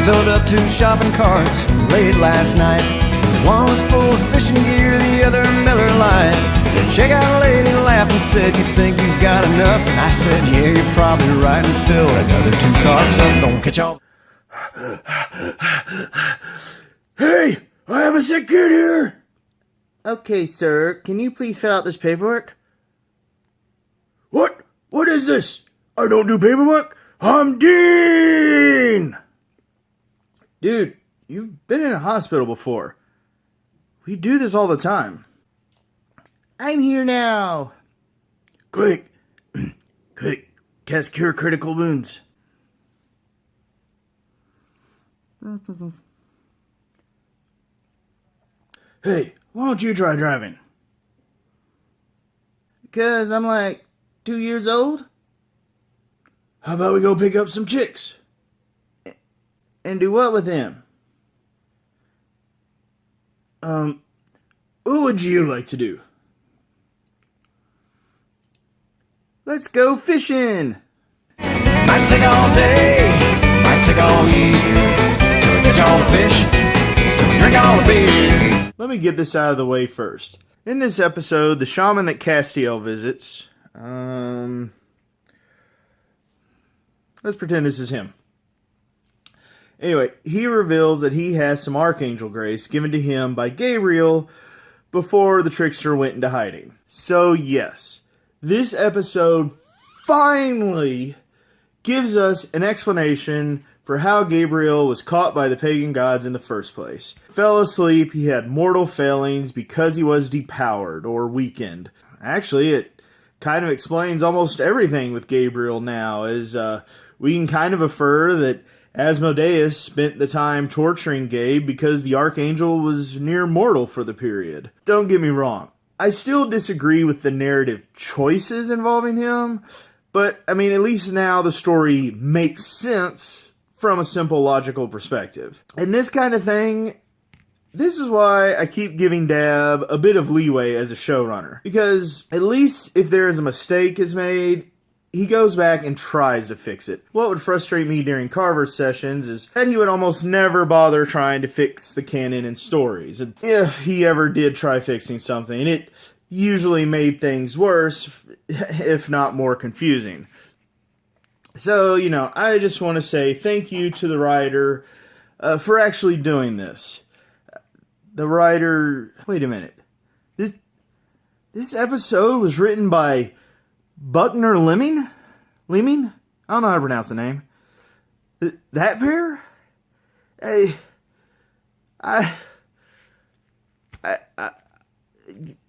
filled up 2 shopping carts late last night. One was full of fishing gear, the other Miller Lite. The checkout lady laughed and said, "You think you've got enough?" And I said, "Yeah, you're probably right," and filled another 2 carts up. Don't catch on. Hey, I have a sick kid here. Okay, sir, can you please fill out this paperwork? What? What is this? I don't do paperwork. I'm Dean! Dude, you've been in a hospital before. We do this all the time. I'm here now. Quick. Quick. Cast cure critical wounds. Hey, why don't you try driving? Because I'm like 2 years old? How about we go pick up some chicks? And do what with them? What would you like to do? Let's go fishing! Might take all day, might take all year, till we catch all the fish, till we drink all the beer. Let me get this out of the way first. In this episode, the shaman that Castiel visits, let's pretend this is him. Anyway, he reveals that he has some archangel grace given to him by Gabriel before the trickster went into hiding. So yes, this episode finally gives us an explanation for how Gabriel was caught by the pagan gods in the first place. Fell asleep, he had mortal failings because he was depowered or weakened. Actually, it kind of explains almost everything with Gabriel now, as we can kind of infer that Asmodeus spent the time torturing Gabe because the archangel was near mortal for the period. Don't get me wrong, I still disagree with the narrative choices involving him, but I mean, at least now the story makes sense from a simple logical perspective. And this kind of thing, this is why I keep giving Dab a bit of leeway as a showrunner. Because at least if there is a mistake is made, he goes back and tries to fix it. What would frustrate me during Carver's sessions is that he would almost never bother trying to fix the canon and stories. And if he ever did try fixing something, it usually made things worse, if not more confusing. So, you know, I just want to say thank you to the writer for actually doing this. The writer... Wait a minute. This episode was written by Buckner Lemming? Lemming? I don't know how to pronounce the name. That pair?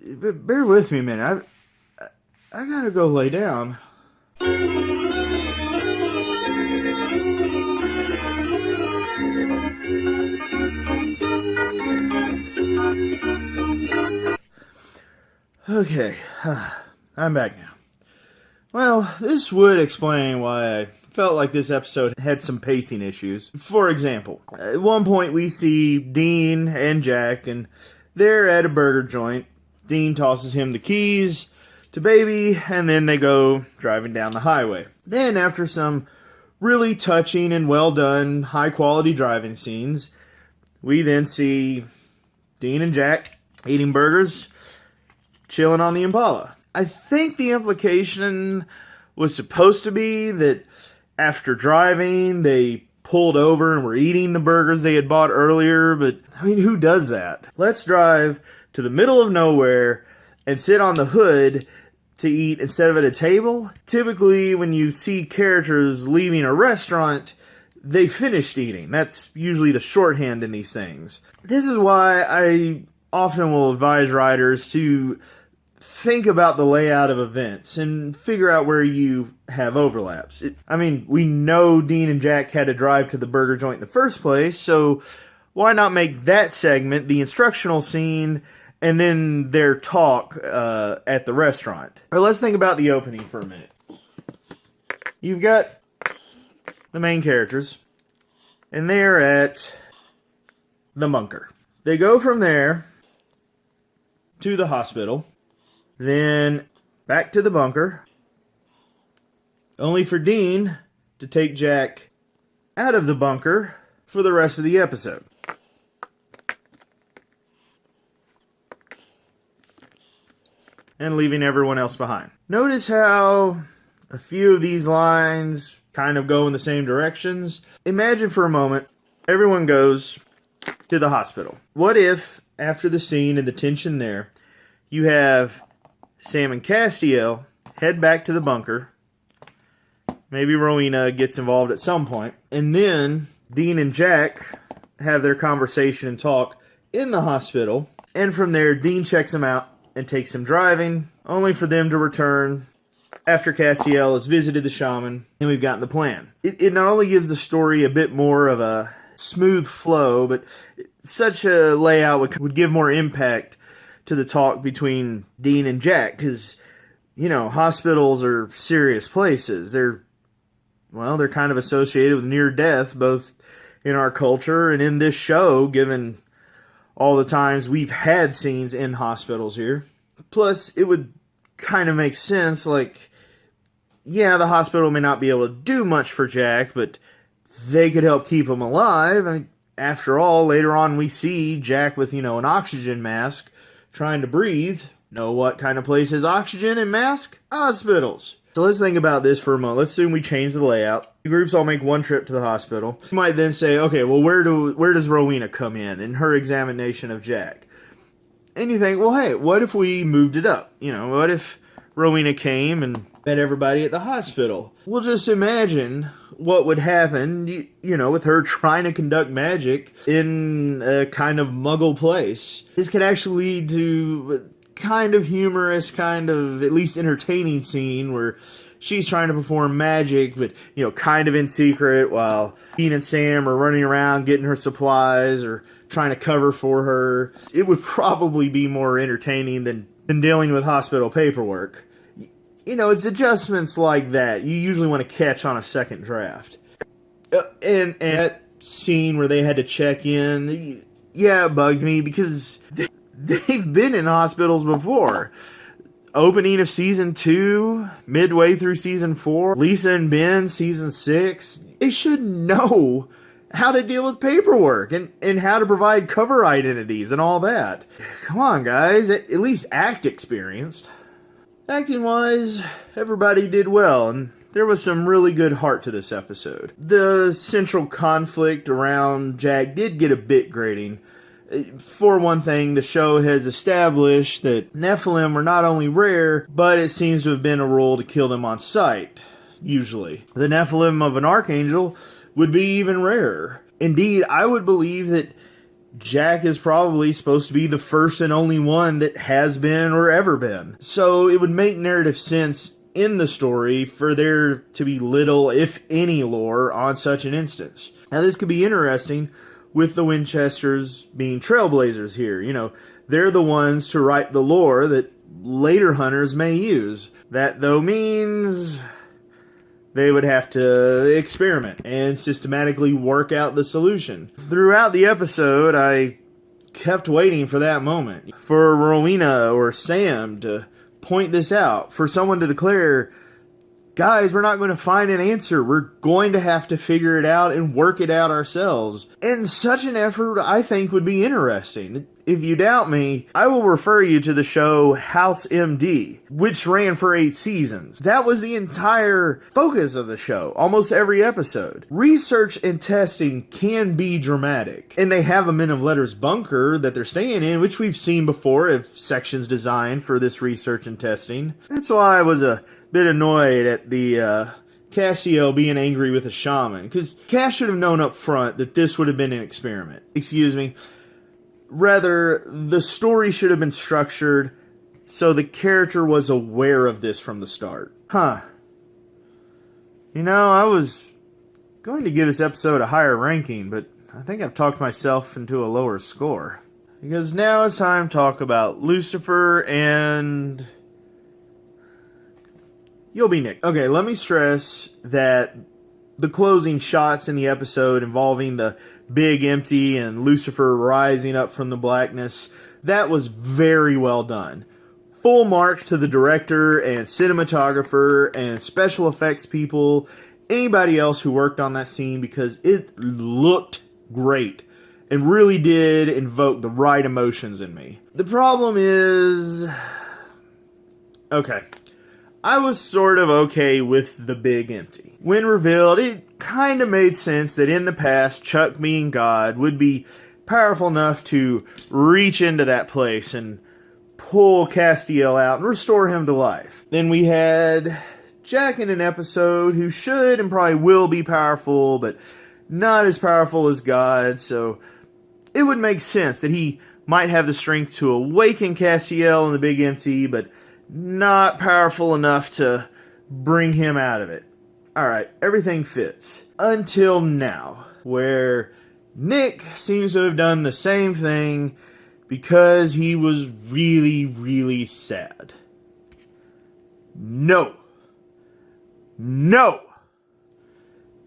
Bear with me a minute. I gotta go lay down. Okay, I'm back now. Well, this would explain why I felt like this episode had some pacing issues. For example, at one point we see Dean and Jack, and they're at a burger joint. Dean tosses him the keys to Baby, and then they go driving down the highway. Then, after some really touching and well done, high quality driving scenes, we then see Dean and Jack eating burgers, chilling on the Impala. I think the implication was supposed to be that after driving, they pulled over and were eating the burgers they had bought earlier, but I mean, who does that? Let's drive to the middle of nowhere and sit on the hood to eat instead of at a table. Typically, when you see characters leaving a restaurant, they finished eating. That's usually the shorthand in these things. This is why I often will advise writers to think about the layout of events and figure out where you have overlaps. I mean, we know Dean and Jack had to drive to the burger joint in the first place, so why not make that segment the instructional scene and then their talk at the restaurant? Or let's think about the opening for a minute. You've got the main characters, and they're at the bunker. They go from there to the hospital, then back to the bunker, only for Dean to take Jack out of the bunker for the rest of the episode. And leaving everyone else behind. Notice how a few of these lines kind of go in the same directions. Imagine for a moment, everyone goes to the hospital. What if, after the scene and the tension there, you have Sam and Castiel head back to the bunker. Maybe Rowena gets involved at some point. And then Dean and Jack have their conversation and talk in the hospital. And from there, Dean checks him out and takes him driving, only for them to return after Castiel has visited the shaman, and we've gotten the plan. It not only gives the story a bit more of a smooth flow, but such a layout would give more impact to the talk between Dean and Jack, because, you know, hospitals are serious places. They're kind of associated with near death, both in our culture and in this show, given all the times we've had scenes in hospitals here. Plus, it would kind of make sense, like, yeah, the hospital may not be able to do much for Jack, but they could help keep him alive. I mean, after all, later on we see Jack with, an oxygen mask trying to breathe. Know what kind of place has oxygen and mask? Hospitals. So let's think about this for a moment. Let's assume we change the layout. The groups all make one trip to the hospital. You might then say, okay, well, where does Rowena come in her examination of Jack? And you think, well, hey, what if we moved it up? What if Rowena came and met everybody at the hospital? We'll just imagine what would happen, with her trying to conduct magic in a kind of muggle place. This could actually lead to kind of humorous, kind of at least entertaining scene where she's trying to perform magic, but, kind of in secret, while Dean and Sam are running around getting her supplies or trying to cover for her. It would probably be more entertaining than dealing with hospital paperwork. It's adjustments like that you usually want to catch on a second draft. And that scene where they had to check in, yeah, it bugged me because they've been in hospitals before. Opening of season 2, midway through season 4, Lisa and Ben, season 6. They should know how to deal with paperwork and how to provide cover identities and all that. Come on, guys, at least act experienced. Acting-wise, everybody did well, and there was some really good heart to this episode. The central conflict around Jack did get a bit grating. For one thing, the show has established that Nephilim are not only rare, but it seems to have been a rule to kill them on sight, usually. The Nephilim of an Archangel would be even rarer. Indeed, I would believe that Jack is probably supposed to be the first and only one that has been or ever been. So it would make narrative sense in the story for there to be little, if any, lore on such an instance. Now this could be interesting with the Winchesters being trailblazers here. They're the ones to write the lore that later hunters may use. That, though, means they would have to experiment and systematically work out the solution. Throughout the episode, I kept waiting for that moment. For Rowena or Sam to point this out. For someone to declare, guys, we're not going to find an answer. We're going to have to figure it out and work it out ourselves. And such an effort, I think, would be interesting. If you doubt me, I will refer you to the show House MD, which ran for 8 seasons. That was the entire focus of the show, almost every episode. Research and testing can be dramatic. And they have a Men of Letters bunker that they're staying in, which we've seen before if sections designed for this research and testing. That's why I was a bit annoyed at the Castiel being angry with a shaman, because Cass should have known up front that this would have been an experiment. Excuse me. Rather, the story should have been structured so the character was aware of this from the start. I was going to give this episode a higher ranking, but I think I've talked myself into a lower score. Because now it's time to talk about Lucifer and You'll Be Nick. Okay, let me stress that the closing shots in the episode involving the big empty and Lucifer rising up from the blackness, that was very well done. Full marks to the director and cinematographer and special effects people, anybody else who worked on that scene, because it looked great and really did invoke the right emotions in me. The problem is, okay, I was sort of okay with the big empty. When revealed, it kind of made sense that in the past, Chuck being God would be powerful enough to reach into that place and pull Castiel out and restore him to life. Then we had Jack in an episode who should and probably will be powerful, but not as powerful as God, so it would make sense that he might have the strength to awaken Castiel in the big empty, but not powerful enough to bring him out of it. Alright, everything fits. Until now, where Nick seems to have done the same thing because he was really, really sad. No. No.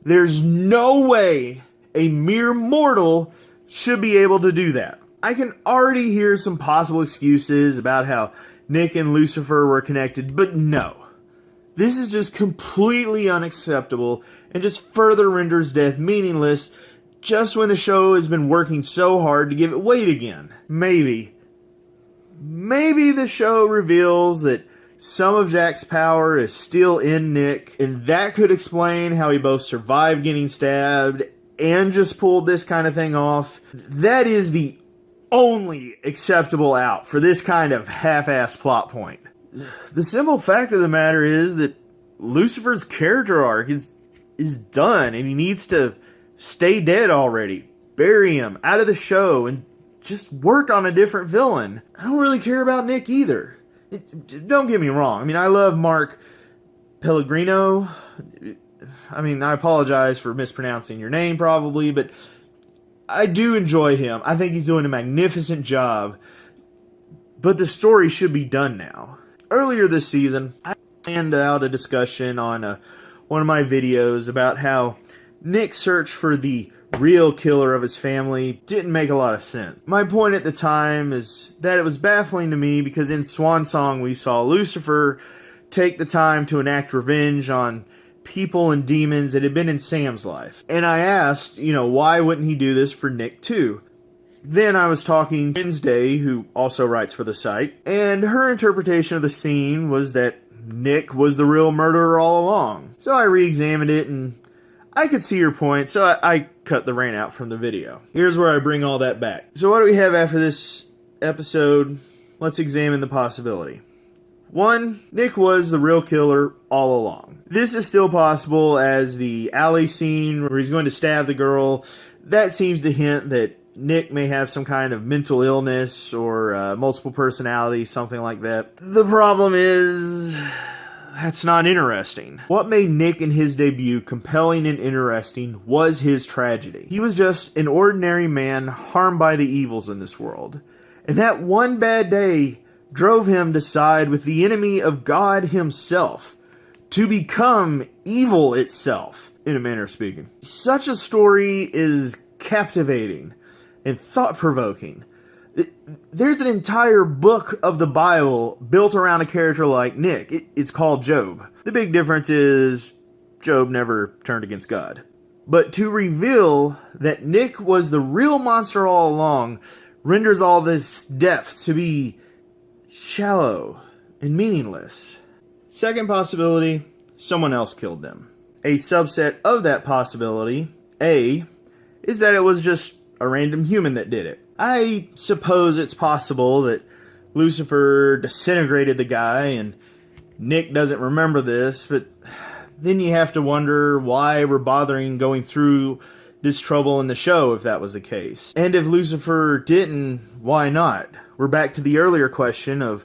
There's no way a mere mortal should be able to do that. I can already hear some possible excuses about how Nick and Lucifer were connected, but no. This is just completely unacceptable and just further renders death meaningless just when the show has been working so hard to give it weight again. Maybe the show reveals that some of Jack's power is still in Nick, and that could explain how he both survived getting stabbed and just pulled this kind of thing off. That is the only acceptable out for this kind of half-assed plot point. The simple fact of the matter is that Lucifer's character arc is done, and he needs to stay dead already. Bury him out of the show and just work on a different villain. I don't really care about Nick either. Don't get me wrong. I mean, I love Mark Pellegrino. I mean, I apologize for mispronouncing your name probably, but I do enjoy him. I think he's doing a magnificent job. But the story should be done now. Earlier this season, I planned out a discussion on one of my videos about how Nick's search for the real killer of his family didn't make a lot of sense. My point at the time is that it was baffling to me because in Swan Song we saw Lucifer take the time to enact revenge on people and demons that had been in Sam's life. And I asked, why wouldn't he do this for Nick too? Then I was talking to Wednesday, who also writes for the site, and her interpretation of the scene was that Nick was the real murderer all along. So I re-examined it and I could see your point, so I cut the rain out from the video. Here's where I bring all that back. So what do we have after this episode? Let's examine the possibility. 1, Nick was the real killer all along. This is still possible, as the alley scene where he's going to stab the girl, that seems to hint that Nick may have some kind of mental illness or multiple personality, something like that. The problem is, that's not interesting. What made Nick in his debut compelling and interesting was his tragedy. He was just an ordinary man harmed by the evils in this world. And that one bad day drove him to side with the enemy of God himself, to become evil itself, in a manner of speaking. Such a story is captivating and thought-provoking. There's an entire book of the Bible built around a character like Nick. It's called Job. The big difference is Job never turned against God. But to reveal that Nick was the real monster all along renders all this depth to be shallow and meaningless. Second possibility, someone else killed them. A subset of that possibility, A, is that it was just a random human that did it. I suppose it's possible that Lucifer disintegrated the guy and Nick doesn't remember this, but then you have to wonder why we're bothering going through this trouble in the show if that was the case. And if Lucifer didn't, why not? We're back to the earlier question of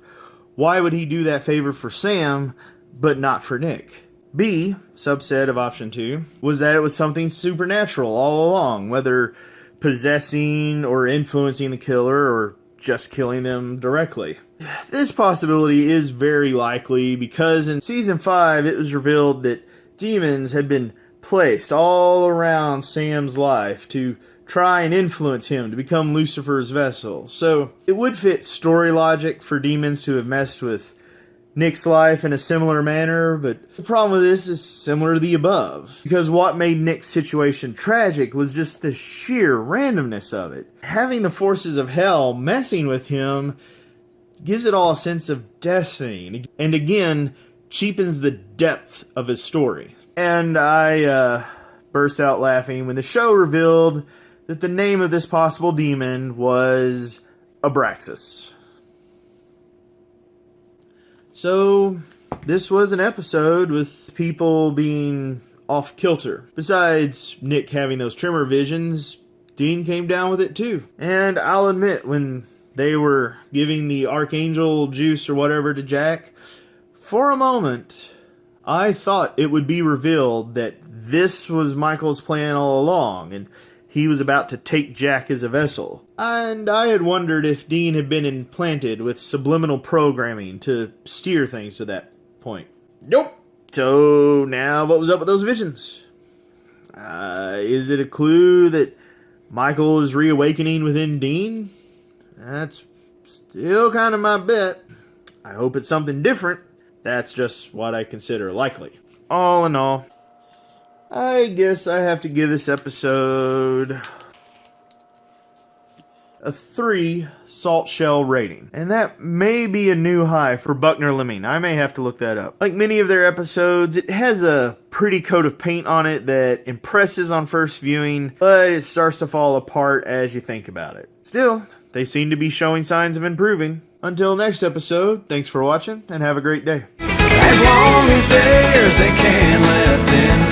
why would he do that favor for Sam but not for Nick? B, subset of option 2, was that it was something supernatural all along, whether possessing or influencing the killer or just killing them directly. This possibility is very likely because in Season 5 it was revealed that demons had been placed all around Sam's life to try and influence him to become Lucifer's vessel. So it would fit story logic for demons to have messed with Nick's life in a similar manner, but the problem with this is similar to the above. Because what made Nick's situation tragic was just the sheer randomness of it. Having the forces of hell messing with him gives it all a sense of destiny, and again, cheapens the depth of his story. And I burst out laughing when the show revealed that the name of this possible demon was Abraxas. So, this was an episode with people being off kilter. Besides Nick having those tremor visions, Dean came down with it too. And I'll admit, when they were giving the Archangel juice or whatever to Jack, for a moment, I thought it would be revealed that this was Michael's plan all along, and he was about to take Jack as a vessel. And I had wondered if Dean had been implanted with subliminal programming to steer things to that point. Nope. So now what was up with those visions? Is it a clue that Michael is reawakening within Dean? That's still kind of my bet. I hope it's something different. That's just what I consider likely. All in all, I guess I have to give this episode a 3 salt shell rating. And that may be a new high for Buckner Lemming. I may have to look that up. Like many of their episodes, it has a pretty coat of paint on it that impresses on first viewing, but it starts to fall apart as you think about it. Still, they seem to be showing signs of improving. Until next episode, thanks for watching and have a great day. As long as there's a can left in